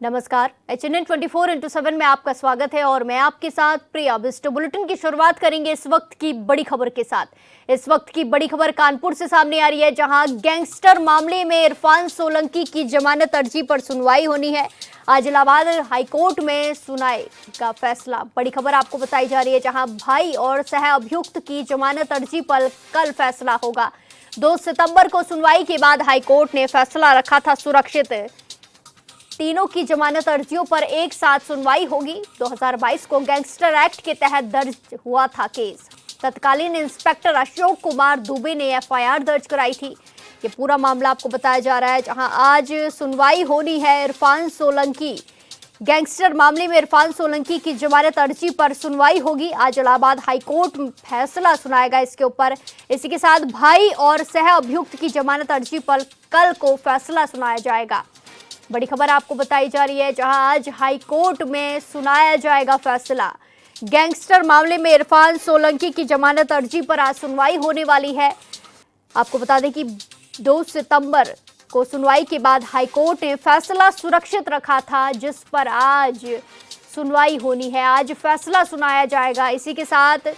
नमस्कार। HNN 24x7 में आपका स्वागत है और मैं आपके साथ प्रिया बिस्ट। बुलेटिन की शुरुआत करेंगे इस वक्त की बड़ी खबर के साथ। इस वक्त की बड़ी खबर कानपुर से सामने आ रही है, जहां गैंगस्टर मामले में इरफान सोलंकी की जमानत अर्जी पर सुनवाई होनी है। आज इलाहाबाद हाईकोर्ट में सुनाई का फैसला। बड़ी खबर आपको बताई जा रही है, जहां भाई और सह अभियुक्त की जमानत अर्जी पर कल फैसला होगा। 2 सितंबर को सुनवाई के बाद हाईकोर्ट ने फैसला रखा था सुरक्षित। तीनों की जमानत अर्जियों पर एक साथ सुनवाई होगी। 2022 को गैंगस्टर एक्ट के तहत दर्ज हुआ था केस। तत्कालीन इंस्पेक्टर अशोक कुमार दुबे ने एफआईआर दर्ज कराई थी। ये पूरा मामला आपको बताया जा रहा है, जहां आज सुनवाई होनी है इरफान सोलंकी। गैंगस्टर मामले में इरफान सोलंकी की जमानत अर्जी पर सुनवाई होगी। आज इलाहाबाद हाईकोर्ट फैसला सुनाएगा इसके ऊपर। इसी के साथ भाई और सह अभियुक्त की जमानत अर्जी पर कल को फैसला सुनाया जाएगा। बड़ी खबर आपको बताई जा रही है, जहां आज हाईकोर्ट में सुनाया जाएगा फैसला। गैंगस्टर मामले में इरफान सोलंकी की जमानत अर्जी पर आज सुनवाई होने वाली है। आपको बता दें कि 2 सितंबर को सुनवाई के बाद हाईकोर्ट ने फैसला सुरक्षित रखा था, जिस पर आज सुनवाई होनी है। आज फैसला सुनाया जाएगा। इसी के साथ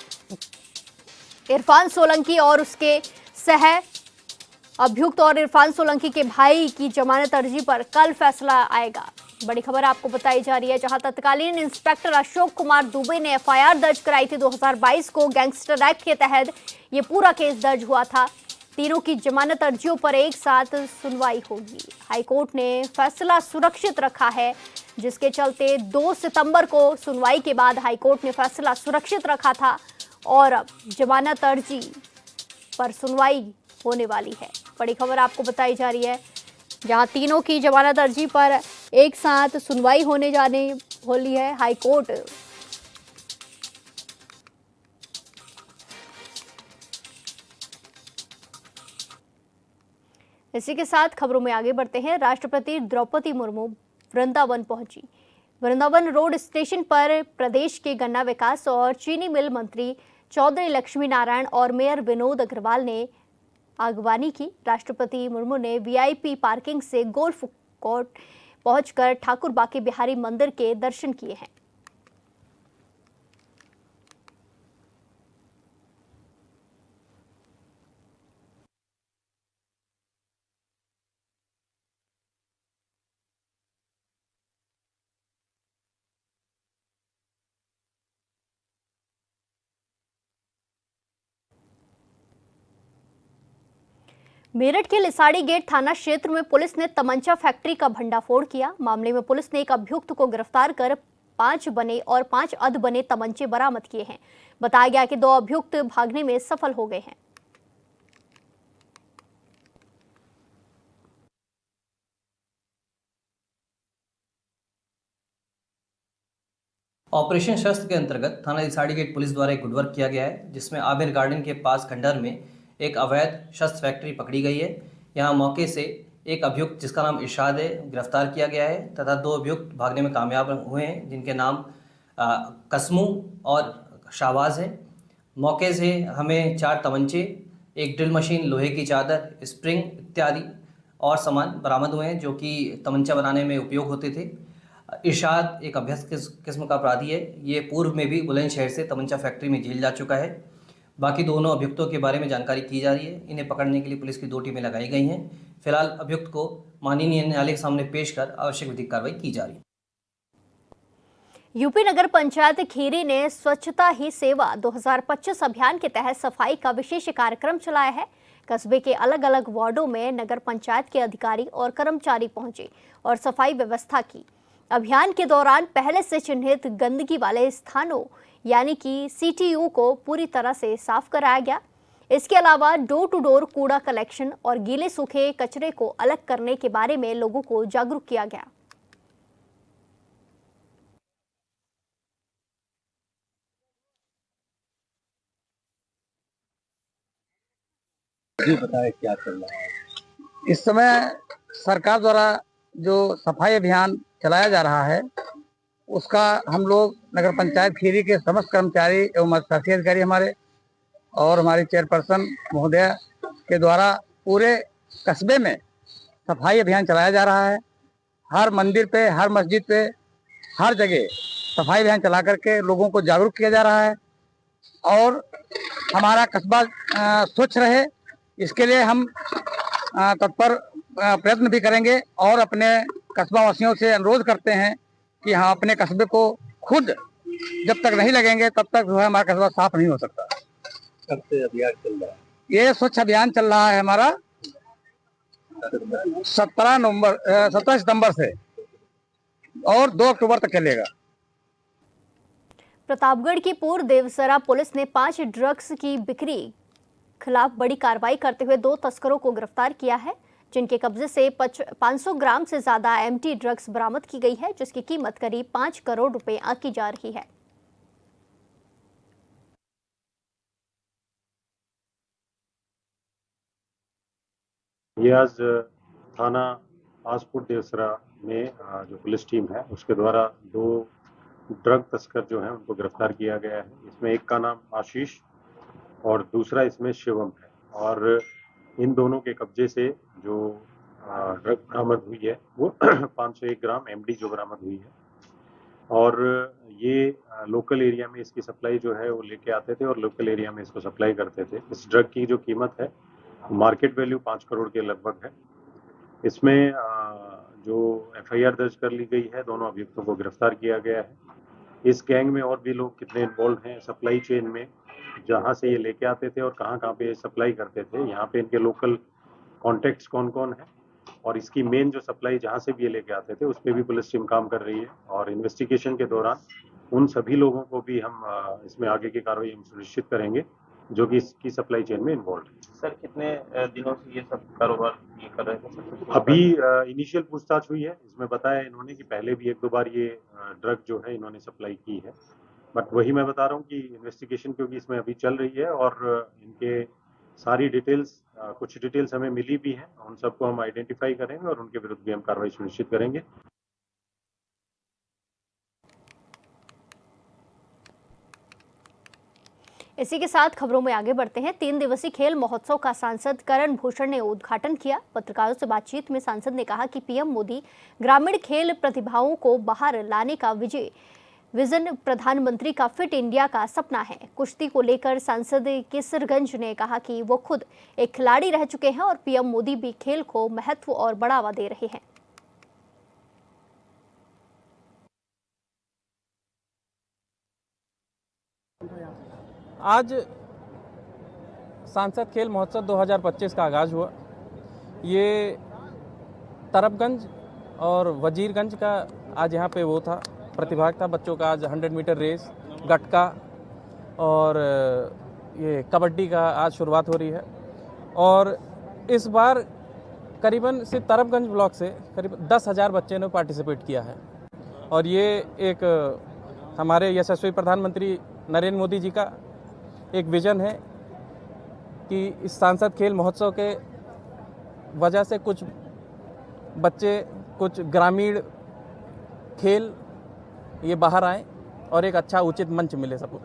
इरफान सोलंकी और उसके सह अभियुक्त और इरफान सोलंकी के भाई की जमानत अर्जी पर कल फैसला आएगा। बड़ी खबर आपको बताई जा रही है, जहां तत्कालीन इंस्पेक्टर अशोक कुमार दुबे ने एफआईआर दर्ज कराई थी। 2022 को गैंगस्टर एक्ट के तहत ये पूरा केस दर्ज हुआ था। तीनों की जमानत अर्जियों पर एक साथ सुनवाई होगी। हाईकोर्ट ने फैसला सुरक्षित रखा है, जिसके चलते 2 सितंबर को सुनवाई के बाद हाईकोर्ट ने फैसला सुरक्षित रखा था और अब जमानत अर्जी पर सुनवाई होने वाली है। बड़ी खबर आपको बताई जा रही है, जहां तीनों की जमानत अर्जी पर एक साथ सुनवाई होने जाने वाली है। हाईकोर्ट इसी के साथ खबरों में आगे बढ़ते हैं। राष्ट्रपति द्रौपदी मुर्मू वृंदावन पहुंची। वृंदावन रोड स्टेशन पर प्रदेश के गन्ना विकास और चीनी मिल मंत्री चौधरी लक्ष्मी नारायण और मेयर विनोद अग्रवाल ने आगवानी की। राष्ट्रपति मुर्मू ने वीआईपी पार्किंग से गोल्फ कोर्ट पहुंचकर ठाकुर बाकी बिहारी मंदिर के दर्शन किए हैं। मेरठ के लिसाड़ी गेट थाना क्षेत्र में पुलिस ने तमंचा फैक्ट्री का भंडाफोड़ किया। मामले में पुलिस ने एक अभियुक्त को गिरफ्तार कर 5 बने और 5 अध बने तमंचे बरामद किए हैं। बताया गया कि 2 अभियुक्त भागने में सफल हो गए हैं। ऑपरेशन शस्त्र के अंतर्गत थाना लिसाड़ी गेट पुलिस द्वारा एक गुडवर्क किया गया है, जिसमें आमिर गार्डन के पास खंडहर में एक अवैध शस्त्र फैक्ट्री पकड़ी गई है। यहाँ मौके से एक अभियुक्त जिसका नाम इरशाद है गिरफ्तार किया गया है तथा 2 अभियुक्त भागने में कामयाब हुए हैं, जिनके नाम कसमू और शाहबाज हैं। मौके से हमें 4 तमंचे, एक ड्रिल मशीन, लोहे की चादर, स्प्रिंग इत्यादि और सामान बरामद हुए हैं, जो कि तमंचा बनाने में उपयोग होते थे। इरशाद एक अभ्यस्त किस्म का अपराधी है। ये पूर्व में भी बुलंदशहर से तमंचा फैक्ट्री में जेल जा चुका है। बाकी दोनों अभियुक्तों के बारे में जानकारी की जा रही है। इन्हें पकड़ने के लिए पुलिस की 2 टीमें लगाई गई हैं। फिलहाल अभियुक्त को माननीय न्यायालय के सामने पेश कर आवश्यक विधिक कार्रवाई की जा रही है। यूपी नगर पंचायत खीरी ने स्वच्छता ही सेवा 2025 अभियान के तहत सफाई का विशेष कार्यक्रम चलाया है। कस्बे के अलग अलग वार्डों में नगर पंचायत के अधिकारी और कर्मचारी पहुंचे और सफाई व्यवस्था की। अभियान के दौरान पहले से चिन्हित गंदगी वाले स्थानों यानी कि सीटीयू को पूरी तरह से साफ कराया गया। इसके अलावा डोर टू डोर कूड़ा कलेक्शन और गीले सूखे कचरे को अलग करने के बारे में लोगों को जागरूक किया गया। जी बताएं क्या चल रहा है इस समय। सरकार द्वारा जो सफाई अभियान चलाया जा रहा है, उसका हम लोग नगर पंचायत खीरी के समस्त कर्मचारी एवं अधिशासी अधिकारी हमारे और हमारी चेयरपर्सन महोदया के द्वारा पूरे कस्बे में सफाई अभियान चलाया जा रहा है। हर मंदिर पे, हर मस्जिद पे, हर जगह सफाई अभियान चला करके लोगों को जागरूक किया जा रहा है और हमारा कस्बा स्वच्छ रहे, इसके लिए हम तत्पर प्रयत्न भी करेंगे और अपने कस्बा वासियों से अनुरोध करते हैं कि हम अपने कस्बे को खुद जब तक नहीं लगेंगे तब तक जो है हमारा कस्बा साफ नहीं हो सकता। कब से अभियान चल रहा है? ये स्वच्छ अभियान चल रहा है हमारा 17 सितंबर से और 2 अक्टूबर तक चलेगा। प्रतापगढ़ की पूर्व देवसरा पुलिस ने 5 ड्रग्स की बिक्री खिलाफ बड़ी कार्रवाई करते हुए 2 तस्करों को गिरफ्तार किया है, जिनके कब्जे से 500 ग्राम से ज्यादा एमटी ड्रग्स बरामद की गई है, जिसकी कीमत करीब 5 करोड़ रुपए आंकी जा रही है। ये आज थाना आसपुर देवसरा में जो पुलिस टीम है उसके द्वारा 2 ड्रग तस्कर जो हैं उनको गिरफ्तार किया गया है। इसमें एक का नाम आशीष और दूसरा इसमें शिवम है और इन दोनों के कब्जे से जो ड्रग बरामद हुई है वो 501 ग्राम एमडी जो बरामद हुई है और ये लोकल एरिया में इसकी सप्लाई जो है वो लेके आते थे और लोकल एरिया में इसको सप्लाई करते थे। इस ड्रग की जो कीमत है मार्केट वैल्यू 5 करोड़ के लगभग है। इसमें जो एफआईआर दर्ज कर ली गई है, दोनों अभियुक्तों को गिरफ्तार किया गया है। इस गैंग में और भी लोग कितने इन्वॉल्व हैं सप्लाई चेन में, जहां से ये लेके आते थे और कहां पे सप्लाई करते थे, यहाँ पे इनके लोकल कॉन्टेक्ट्स कौन कौन है और इसकी मेन जो सप्लाई जहां से भी ये लेके आते थे उस पर भी पुलिस टीम काम कर रही है और इन्वेस्टिगेशन के दौरान उन सभी लोगों को भी हम इसमें आगे की कार्रवाई हम सुनिश्चित करेंगे जो कि इसकी सप्लाई चेन में इन्वॉल्व है। सर कितने दिनों से ये सब कारोबार ये कर रहे थे? अभी इनिशियल पूछताछ हुई है, इसमें बताया इन्होंने कि पहले भी 1-2 बार ये ड्रग जो है इन्होंने सप्लाई की है, बट वही मैं बता रहा हूँ कि इन्वेस्टिगेशन क्योंकि इसमें अभी चल रही है और इनके सारी डिटेल्स कुछ डिटेल्स हमें मिली भी हैं, उन सबको हम आइडेंटिफाई करेंगे और उनके विरुद्ध भी हम कार्रवाई सुनिश्चित करेंगे। इसी के साथ खबरों में आगे बढ़ते हैं। 3 दिवसीय खेल महोत्सव का सांसद करण भूषण ने उद्घाटन किया। पत्रकारों से बातचीत में सांसद ने कहा कि पीएम मोदी ग्रामीण खेल प्रतिभाओं को बाहर लाने का विजन प्रधानमंत्री का फिट इंडिया का सपना है। कुश्ती को लेकर सांसद किशरगंज ने कहा कि वो खुद एक खिलाड़ी रह चुके हैं और पीएम मोदी भी खेल को महत्व और बढ़ावा दे रहे हैं। आज सांसद खेल महोत्सव 2025 का आगाज़ हुआ। ये तरफगंज और वजीरगंज का आज यहाँ पे वो था प्रतिभाग था बच्चों का। आज 100 मीटर रेस, गटका और ये कबड्डी का आज शुरुआत हो रही है और इस बार करीबन सिर्फ तरफगंज ब्लॉक से करीब 10,000 बच्चे ने पार्टिसिपेट किया है और ये एक हमारे यशस्वी प्रधानमंत्री नरेंद्र मोदी जी का एक विजन है कि इस सांसद खेल महोत्सव के वजह से कुछ बच्चे, कुछ ग्रामीण खेल ये बाहर आए और एक अच्छा उचित मंच मिले सबको।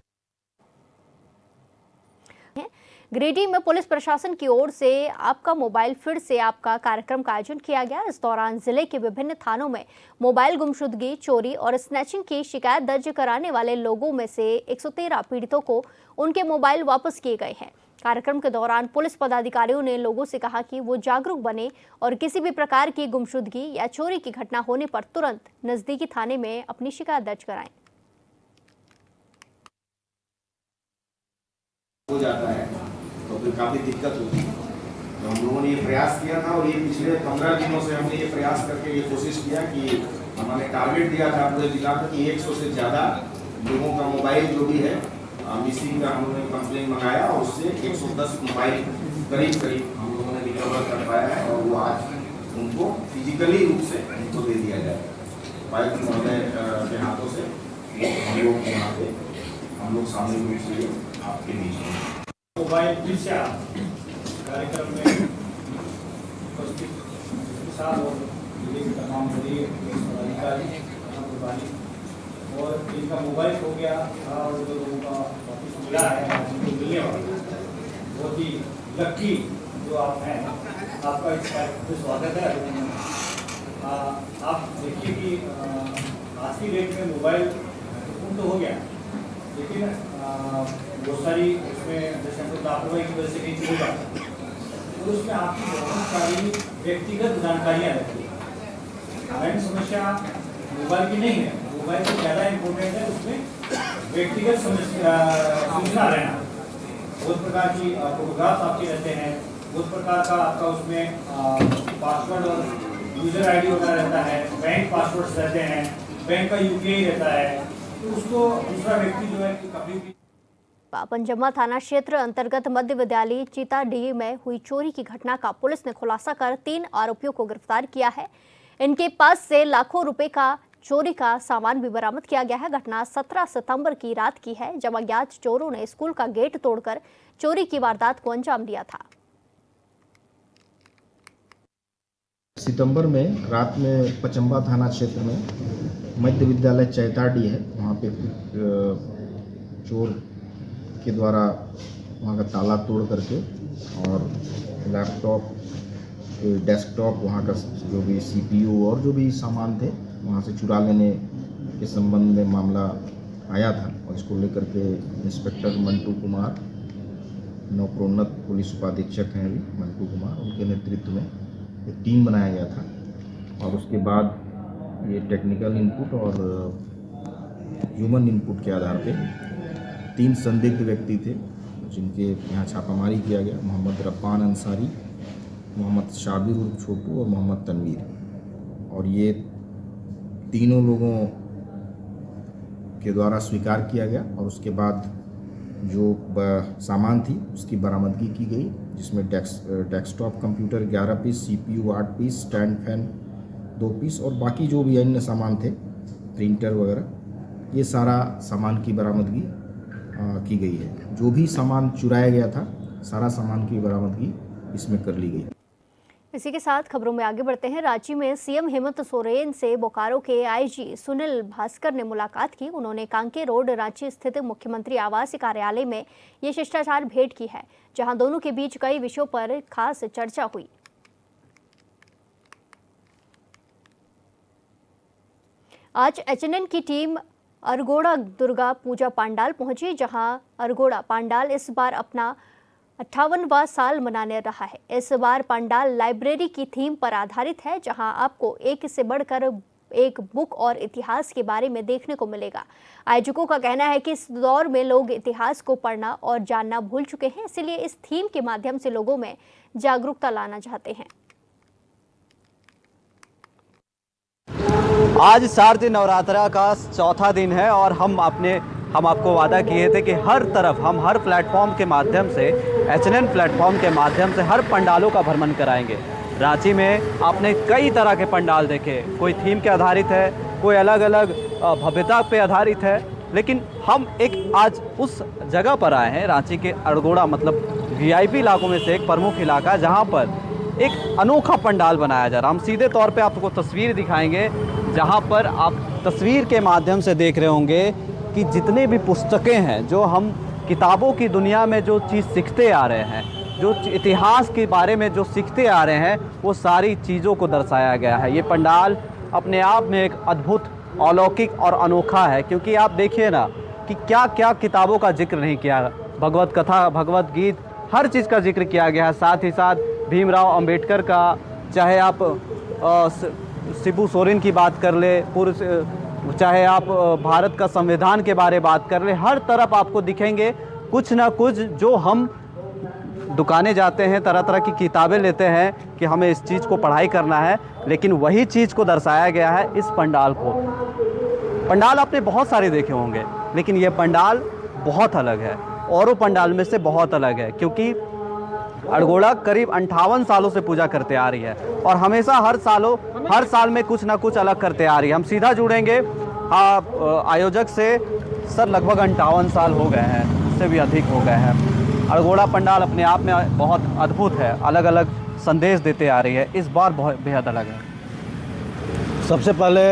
गिरिडीह में पुलिस प्रशासन की ओर से आपका मोबाइल फिर से आपका कार्यक्रम का आयोजन किया गया। इस दौरान जिले के विभिन्न थानों में मोबाइल गुमशुदगी, चोरी और स्नैचिंग की शिकायत दर्ज कराने वाले लोगों में से 113 पीड़ितों को उनके मोबाइल वापस किए गए हैं। कार्यक्रम के दौरान पुलिस पदाधिकारियों ने लोगों से कहा कि वो जागरूक बने और किसी भी प्रकार की गुमशुदगी या चोरी की घटना होने पर तुरंत नजदीकी थाने में अपनी शिकायत दर्ज कराएं। हो जाता है तो फिर काफ़ी दिक्कत होती है। तो हम लोगों ने ये प्रयास किया था और ये पिछले 15 दिनों से हमने ये प्रयास करके ये कोशिश किया कि हमारे टारगेट दिया था पूरे जिला में कि 100 से ज़्यादा लोगों का मोबाइल जो भी है मिसिंग का हम लोगों ने कंप्लेन मंगाया और उससे 110 मोबाइल करीब हम लोगों ने रिकवर कर पाया है और वो आज उनको फिजिकली रूप से उनको दे दिया जाए। उपायुक्त महोदय के हाथों से हम लोग यहाँ पे हम लोग सामूहिक रूप से आपके बीच में मोबाइल फिर से कार्यक्रम में उपस्थित साथ और जिले के तमाम बड़े पदाधिकारी और इनका मोबाइल खो गया था और जो लोगों का वापस मिला है उनको मिलने वाला बहुत ही लक्की जो आप हैं। आपका इस कार्यक्रम में स्वागत है। आप देखिए कि आज की डेट में मोबाइल महत्वपूर्ण तो हो गया, लेकिन बहुत सारी उसमें जैसे हम लोग लापरवाही की वजह से कहीं चले जाते हैं, तो उसमें आपकी बहुत सारी व्यक्तिगत जानकारियाँ रहती हैं। मेन समस्या मोबाइल की नहीं है, मोबाइल से ज़्यादा इम्पोर्टेंट है उसमें व्यक्तिगत सूचना रहना। बहुत प्रकार की फोटोग्राफ आपके रहते हैं, बहुत प्रकार का आपका उसमें पासवर्ड और यूजर आईडी वगैरह रहता है, बैंक पासवर्ड्स रहते हैं, बैंक का यूपीआई रहता है, तो उसको दूसरा व्यक्ति जो है कि कभी भी पंजम्मा थाना क्षेत्र अंतर्गत मध्य विद्यालय चीताडीह में हुई चोरी की घटना का पुलिस ने खुलासा कर 3 आरोपियों को गिरफ्तार किया है। इनके पास से लाखों रुपए का चोरी का सामान भी बरामद किया गया है। घटना 17 सितंबर की रात की है, जब अज्ञात चोरों ने स्कूल का गेट तोड़कर चोरी की वारदात को अंजाम दिया था। सितंबर में रात में पंजम्मा थाना क्षेत्र में मध्य विद्यालय चैताडी है, वहाँ पे चोर के द्वारा वहाँ का ताला तोड़ करके और लैपटॉप, डेस्कटॉप, वहाँ का जो भी सीपीयू और जो भी सामान थे वहाँ से चुरा लेने के संबंध में मामला आया था, और इसको लेकर के इंस्पेक्टर मंटू कुमार, नवप्रोन्नत पुलिस उपाधीक्षक हैं अभी मंटू कुमार, उनके नेतृत्व में एक टीम बनाया गया था। और उसके बाद ये टेक्निकल इनपुट और ह्यूमन इनपुट के आधार पे 3 संदिग्ध व्यक्ति थे जिनके यहाँ छापामारी किया गया। मोहम्मद रब्बान अंसारी, मोहम्मद शाबिर उर्फ छोटू और मोहम्मद तनवीर, और ये तीनों लोगों के द्वारा स्वीकार किया गया। और उसके बाद जो सामान थी उसकी बरामदगी की गई, जिसमें desktop computer 11 piece, CPU 8 piece, stand fan 2 piece और बाकी जो भी अन्य सामान थे, प्रिंटर वगैरह, ये सारा सामान की बरामदगी की गई है। जो भी सामान चुराया गया था, सारा सामान की बरामदगी इसमें कर ली गई। इसी के साथ खबरों में आगे बढ़ते हैं। रांची में सीएम हेमंत सोरेन से बोकारो के आईजी सुनील भास्कर ने मुलाकात की। उन्होंने कांके रोड रांची स्थित मुख्यमंत्री आवास कार्यालय में ये शिष्टाचार भेंट की है, जहां दोनों के बीच कई विषयों पर खास चर्चा हुई। आज एचएनएन की टीम अरगोड़ा दुर्गा पूजा पंडाल पहुंची, जहां अरगोड़ा पंडाल इस बार अपना 58वां साल मनाने रहा है। इस बार पंडाल लाइब्रेरी की थीम पर आधारित है, जहां आपको एक से बढ़कर एक बुक और इतिहास के बारे में देखने को मिलेगा। आयोजकों का कहना है कि इस दौर में लोग इतिहास को पढ़ना और जानना भूल चुके हैं, इसलिए इस थीम के माध्यम से लोगों में जागरूकता लाना चाहते हैं। आज शारदीय नवरात्रा का चौथा दिन है और हम आपको वादा किए थे कि हर तरफ हम हर प्लेटफॉर्म के माध्यम से, एचएनएन प्लेटफॉर्म के माध्यम से हर पंडालों का भ्रमण कराएंगे। रांची में आपने कई तरह के पंडाल देखे, कोई थीम के आधारित है, कोई अलग अलग भव्यता पे आधारित है, लेकिन हम एक आज उस जगह पर आए हैं, रांची के अरगोड़ा, मतलब वीआईपी इलाकों में से एक प्रमुख इलाका, जहाँ पर एक अनोखा पंडाल बनाया जा रहा। हम सीधे तौर पे आपको तस्वीर दिखाएंगे, जहाँ पर आप तस्वीर के माध्यम से देख रहे होंगे कि जितने भी पुस्तकें हैं, जो हम किताबों की दुनिया में जो चीज़ सीखते आ रहे हैं, जो इतिहास के बारे में जो सीखते आ रहे हैं, वो सारी चीज़ों को दर्शाया गया है। ये पंडाल अपने आप में एक अद्भुत, अलौकिक और अनोखा है, क्योंकि आप देखिए ना कि क्या क्या किताबों का जिक्र नहीं किया, भगवत कथा, भगवत गीत, हर चीज़ का जिक्र किया गया है। साथ ही साथ भीमराव अंबेडकर का, चाहे आप शिबू सोरेन की बात कर ले, चाहे आप भारत का संविधान के बारे में बात कर ले, हर तरफ आपको दिखेंगे कुछ ना कुछ। जो हम दुकानें जाते हैं, तरह तरह की किताबें लेते हैं कि हमें इस चीज़ को पढ़ाई करना है, लेकिन वही चीज़ को दर्शाया गया है इस पंडाल को। पंडाल आपने बहुत सारे देखे होंगे, लेकिन ये पंडाल बहुत अलग है, औरों पंडाल में से बहुत अलग है, क्योंकि अरगोड़ा करीब 58 सालों से पूजा करते आ रही है और हमेशा हर साल में कुछ ना कुछ अलग करते आ रही है। हम सीधा जुड़ेंगे आयोजक से। सर, लगभग 58 साल हो गए हैं, उससे भी अधिक हो गए हैं। अरगोड़ा पंडाल अपने आप में बहुत अद्भुत है, अलग अलग संदेश देते आ रही है, इस बार बहुत बेहद अलग है। सबसे पहले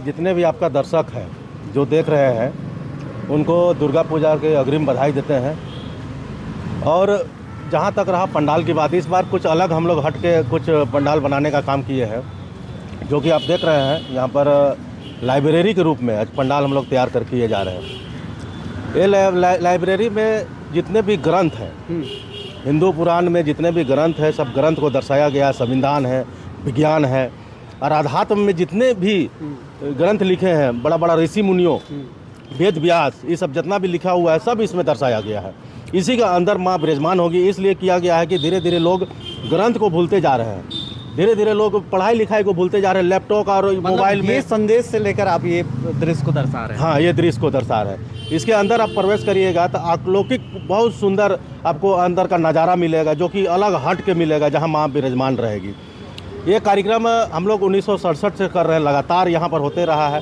जितने भी आपका दर्शक हैं जो देख रहे हैं, उनको दुर्गा पूजा के अग्रिम बधाई देते हैं। और जहाँ तक रहा पंडाल की बात, इस बार कुछ अलग हम लोग हट के कुछ पंडाल बनाने का काम किए हैं। जो कि आप देख रहे हैं यहाँ पर लाइब्रेरी के रूप में आज पंडाल हम लोग तैयार कर किए जा रहे हैं। ये लाइब्रेरी में जितने भी ग्रंथ हैं, हिंदू पुराण में जितने भी ग्रंथ हैं, सब ग्रंथ को दर्शाया गया। संविधान है, विज्ञान है और आध्यात्म में जितने भी ग्रंथ लिखे हैं, बड़ा बड़ा ऋषि मुनियों, वेद व्यास, ये सब जितना भी लिखा हुआ है सब इसमें दर्शाया गया है। इसी का अंदर माँ विराजमान होगी। इसलिए किया गया है कि धीरे धीरे लोग ग्रंथ को भूलते जा रहे हैं, धीरे धीरे लोग पढ़ाई लिखाई को भूलते जा रहे हैं। लैपटॉप और मोबाइल में ये संदेश से लेकर आप ये दृश्य को दर्शा रहे हैं। हाँ, ये दृश्य को दर्शा रहे हैं। इसके अंदर आप प्रवेश करिएगा तो अलौकिक बहुत सुंदर आपको अंदर का नज़ारा मिलेगा, जो कि अलग हट के मिलेगा, जहाँ माँ विराजमान रहेगी। ये कार्यक्रम हम लोग 1967 से कर रहे हैं, लगातार यहाँ पर होते रहा है।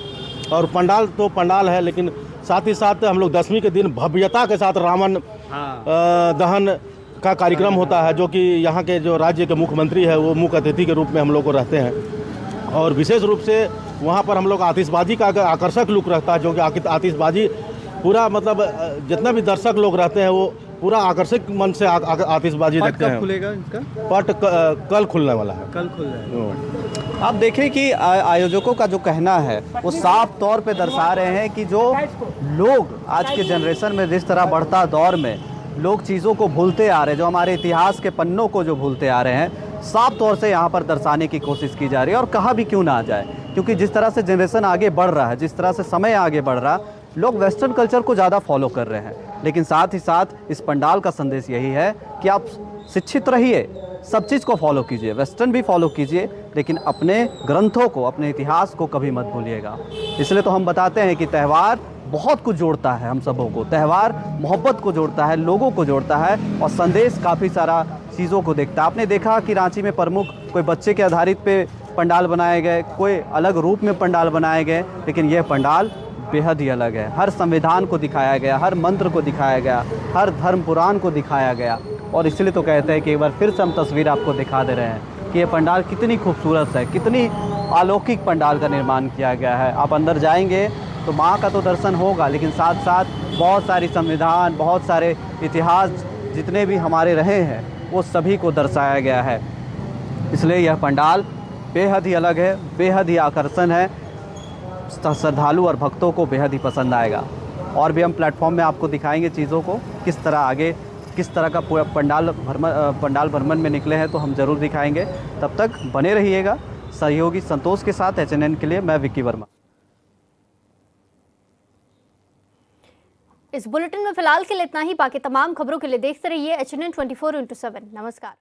और पंडाल तो पंडाल है, लेकिन साथ ही साथ हम लोग 10वीं के दिन भव्यता के साथ रावण दहन का कार्यक्रम होता है, जो कि यहाँ के जो राज्य के मुख्यमंत्री है वो मुख्य अतिथि के रूप में हम लोग को रहते हैं। और विशेष रूप से वहाँ पर हम लोग आतिशबाजी का आकर्षक लुक रहता है, जो कि आतिशबाजी पूरा मतलब जितना भी दर्शक लोग रहते हैं वो पूरा आकर्षक मन से आतिशबाजी देखते हैं। खुलेगा इनका पट कल खुलने वाला है। कल खुल जाएगा। आप देखें कि आयोजकों का जो कहना है वो साफ तौर पे दर्शा रहे हैं कि जो लोग आज के जनरेशन में जिस तरह बढ़ता दौर में लोग चीज़ों को भूलते आ रहे हैं, जो हमारे इतिहास के पन्नों को जो भूलते आ रहे हैं, साफ तौर से यहाँ पर दर्शाने की कोशिश की जा रही है। और कहा भी क्यों ना आ जाए, क्योंकि जिस तरह से जनरेशन आगे बढ़ रहा है, जिस तरह से समय आगे बढ़ रहा है, लोग वेस्टर्न कल्चर को ज़्यादा फॉलो कर रहे हैं। लेकिन साथ ही साथ इस पंडाल का संदेश यही है कि आप शिक्षित रहिए, सब चीज़ को फॉलो कीजिए, वेस्टर्न भी फॉलो कीजिए, लेकिन अपने ग्रंथों को, अपने इतिहास को कभी मत भूलिएगा। इसलिए तो हम बताते हैं कि त्यौहार बहुत कुछ जोड़ता है हम सबों को। त्यौहार मोहब्बत को जोड़ता है, लोगों को जोड़ता है और संदेश काफ़ी सारा चीज़ों को देखता है। आपने देखा कि रांची में प्रमुख कोई बच्चे के आधारित पे पंडाल बनाए गए, कोई अलग रूप में पंडाल बनाए गए, लेकिन यह पंडाल बेहद ही अलग है। हर संविधान को दिखाया गया, हर मंत्र को दिखाया गया, हर धर्म पुराण को दिखाया गया। और इसलिए तो कहते हैं कि एक बार फिर से हम तस्वीर आपको दिखा दे रहे हैं कि ये पंडाल कितनी खूबसूरत है, कितनी अलौकिक पंडाल का निर्माण किया गया है। आप अंदर जाएंगे तो माँ का तो दर्शन होगा, लेकिन साथ साथ बहुत सारी संविधान, बहुत सारे इतिहास जितने भी हमारे रहे हैं वो सभी को दर्शाया गया है। इसलिए यह पंडाल बेहद ही अलग है, बेहद ही आकर्षण है, श्रद्धालु और भक्तों को बेहद ही पसंद आएगा। और भी हम प्लेटफॉर्म में आपको दिखाएंगे चीज़ों को, किस तरह आगे किस तरह का पूरा पंडाल भ्रमण में निकले हैं तो हम ज़रूर दिखाएंगे। तब तक बने रहिएगा सहयोगी संतोष के साथ। HNN के लिए मैं विक्की वर्मा। इस बुलेटिन में फिलहाल के लिए इतना ही। बाकी तमाम खबरों के लिए देखते रहिए HNN 24/7। नमस्कार।